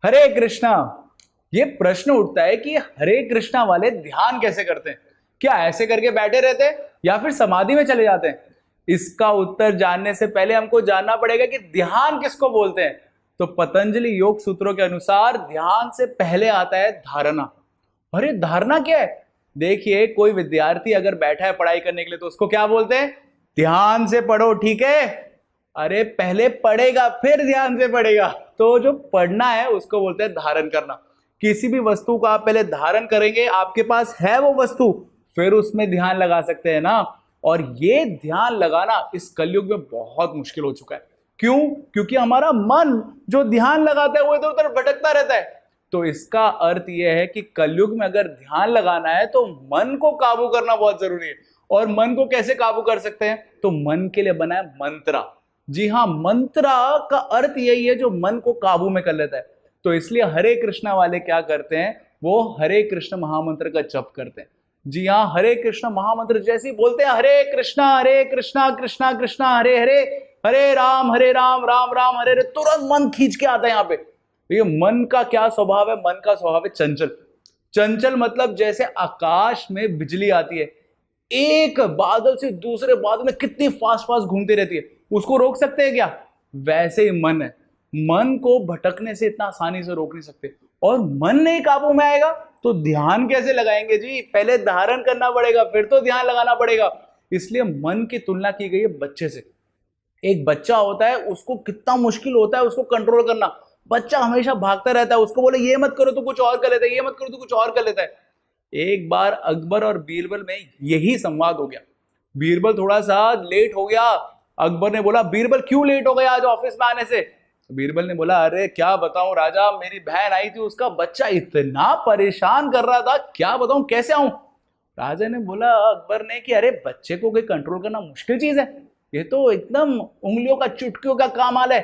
हरे कृष्णा। ये प्रश्न उठता है कि हरे कृष्णा वाले ध्यान कैसे करते हैं? क्या ऐसे करके बैठे रहते हैं या फिर समाधि में चले जाते हैं? इसका उत्तर जानने से पहले हमको जानना पड़ेगा कि ध्यान किसको बोलते हैं। तो पतंजलि योग सूत्रों के अनुसार ध्यान से पहले आता है धारणा। अरे धारणा क्या है? देखिए, कोई विद्यार्थी अगर बैठा है पढ़ाई करने के लिए तो उसको क्या बोलते हैं? ध्यान से पढ़ो, ठीक है? अरे पहले पढ़ेगा फिर ध्यान से पढ़ेगा, तो जो पढ़ना है उसको बोलते हैं धारण करना। किसी भी वस्तु को आप पहले धारण करेंगे, आपके पास है वो वस्तु, फिर उसमें ध्यान लगा सकते हैं ना। और ये ध्यान लगाना इस कलयुग में बहुत मुश्किल हो चुका है। क्यों? क्योंकि हमारा मन जो ध्यान लगाता है वो इधर उधर भटकता रहता है। तो इसका अर्थ यह है कि कलयुग में अगर ध्यान लगाना है तो मन को काबू करना बहुत जरूरी है। और मन को कैसे काबू कर सकते हैं? तो मन के लिए बना है मंत्रा। जी हाँ, मंत्रा का अर्थ यही है जो मन को काबू में कर लेता है। तो इसलिए हरे कृष्णा वाले क्या करते हैं? वो हरे कृष्ण महामंत्र का जप करते हैं। जी हाँ, हरे कृष्ण महामंत्र जैसे ही बोलते हैं हरे कृष्णा कृष्णा कृष्णा हरे हरे, हरे राम राम राम हरे हरे, तुरंत मन खींच के आता है यहाँ पे। ये मन का क्या स्वभाव है? मन का स्वभाव है चंचल। चंचल मतलब जैसे आकाश में बिजली आती है, एक बादल से दूसरे बादल में कितनी फास्ट फास्ट घूमती रहती है, उसको रोक सकते हैं क्या? वैसे ही मन है, मन को भटकने से इतना आसानी से रोक नहीं सकते। और मन नहीं काबू में आएगा तो ध्यान कैसे लगाएंगे जी? पहले धारण करना पड़ेगा, फिर तो ध्यान लगाना पड़ेगा। इसलिए मन की तुलना की गई है बच्चे से। एक बच्चा होता है, उसको कितना मुश्किल होता है उसको कंट्रोल करना। बच्चा हमेशा भागता रहता है, उसको बोले ये मत करो तो कुछ और कर लेता है, ये मत करो तो कुछ और कर लेता है। एक बार अकबर और बीरबल में यही संवाद हो गया। बीरबल थोड़ा सा लेट हो गया। अकबर ने बोला, बीरबल क्यों लेट हो गया आज ऑफिस में आने से? बीरबल ने बोला, अरे क्या बताऊं राजा, मेरी बहन आई थी, उसका बच्चा इतना परेशान कर रहा था, क्या बताऊं कैसे आऊं? राजा ने बोला अकबर ने कि अरे बच्चे को कोई कंट्रोल करना मुश्किल चीज है, ये तो एकदम उंगलियों का चुटकियों का काम आल है।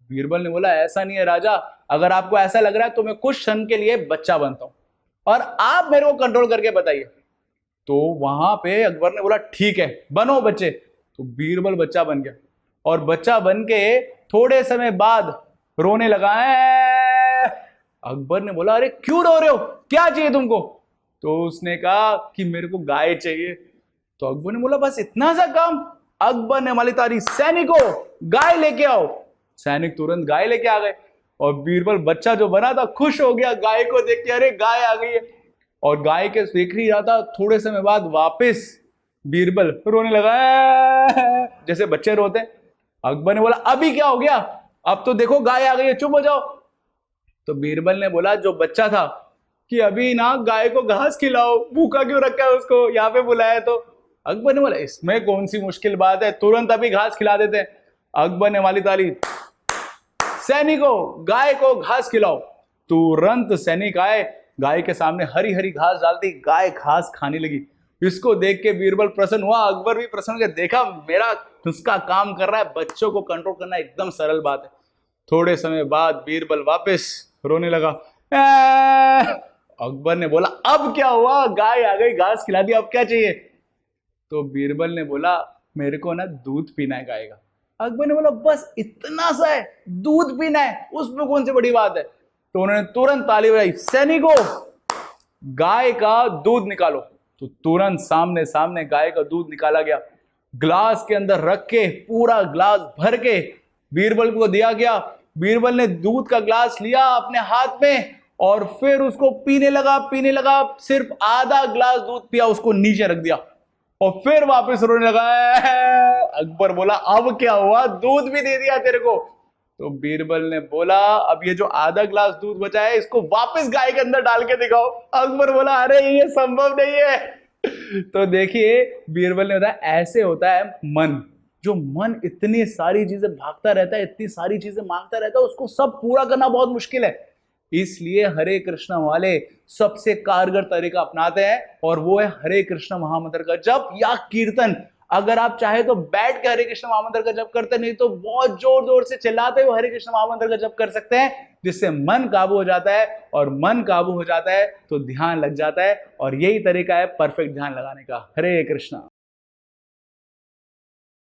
बीरबल ने बोला, ऐसा नहीं है राजा, अगर आपको ऐसा लग रहा है तो मैं कुछ क्षण के लिए बच्चा बनता हूं और आप मेरे को कंट्रोल करके बताइए। तो वहां पे अकबर ने बोला, ठीक है बनो बच्चे। तो बीरबल बच्चा बन गया और बच्चा बन के थोड़े समय बाद रोने लगा है। अकबर ने बोला, अरे क्यों रो रहे हो, क्या चाहिए तुमको? तो उसने कहा कि मेरे को गाय चाहिए। तो अकबर ने बोला, बस इतना सा काम? अकबर ने माली तारी, सैनिकों गाय लेके आओ। सैनिक तुरंत गाय लेके आ गए और बीरबल बच्चा जो बना था खुश हो गया गाय को देख के, अरे गाय आ गई है। और गाय के देख ही रहा था, थोड़े समय बाद वापस बीरबल रोने लगा जैसे बच्चे रोते। अकबर ने बोला, अभी क्या हो गया? अब तो देखो गाय आ गई है, चुप हो जाओ। तो बीरबल ने बोला जो बच्चा था कि अभी ना गाय को घास खिलाओ, भूखा क्यों रखा है उसको, यहाँ पे बुलाया। तो अकबर ने बोला, इसमें कौन सी मुश्किल बात है, तुरंत अभी घास खिला देते हैं। अकबर ने वाली ताली, सैनिकों गाय को घास खिलाओ। तुरंत सैनिक आए, गाय के सामने हरी हरी घास डालती, गाय घास खाने लगी। इसको देख के बीरबल प्रसन्न हुआ, अकबर भी प्रसन्न हुआ, देखा मेरा नुस्खा काम कर रहा है, बच्चों को कंट्रोल करना एकदम सरल बात है। थोड़े समय बाद बीरबल वापस रोने लगा। अकबर ने बोला, अब क्या हुआ, गाय आ गई, घास खिला दी, अब क्या चाहिए? तो बीरबल ने बोला, मेरे को ना दूध पीना है गाय का। अकबर ने बोला, बस इतना सा है, दूध पीना है, उसमें कौन सी बड़ी बात है? तो उन्होंने तुरंत ताली बजाई, सैनिकों गाय का दूध निकालो। तो तुरंत सामने सामने गाय का दूध निकाला गया, ग्लास के अंदर रख के पूरा ग्लास भर के बीरबल को दिया गया। बीरबल ने दूध का ग्लास लिया अपने हाथ में और फिर उसको पीने लगा। सिर्फ आधा ग्लास दूध पिया, उसको नीचे रख दिया और फिर वापस रोने लगा। अकबर बोला, अब क्या हुआ, दूध भी दे दिया तेरे को? तो बीरबल ने बोला, अब ये जो आधा ग्लास दूध बचा है इसको वापस गाय के अंदर डाल के दिखाओ। अकबर बोला, अरे ये संभव नहीं है। तो देखिए, बीरबल ने बताया ऐसे होता है मन। जो मन इतनी सारी चीजें भागता रहता है, इतनी सारी चीजें मांगता रहता है, उसको सब पूरा करना बहुत मुश्किल है। इसलिए हरे कृष्ण वाले सबसे कारगर तरीका अपनाते हैं और वो है हरे कृष्ण महामंत्र का जप या कीर्तन। अगर आप चाहे तो बैठ के हरे कृष्ण महामंत्र का जप करते, नहीं तो बहुत जोर जोर से चिल्लाते हुए हरे कृष्ण महामंत्र का जप कर सकते हैं, जिससे मन काबू हो जाता है। और मन काबू हो जाता है तो ध्यान लग जाता है, और यही तरीका है परफेक्ट ध्यान लगाने का। हरे कृष्णा।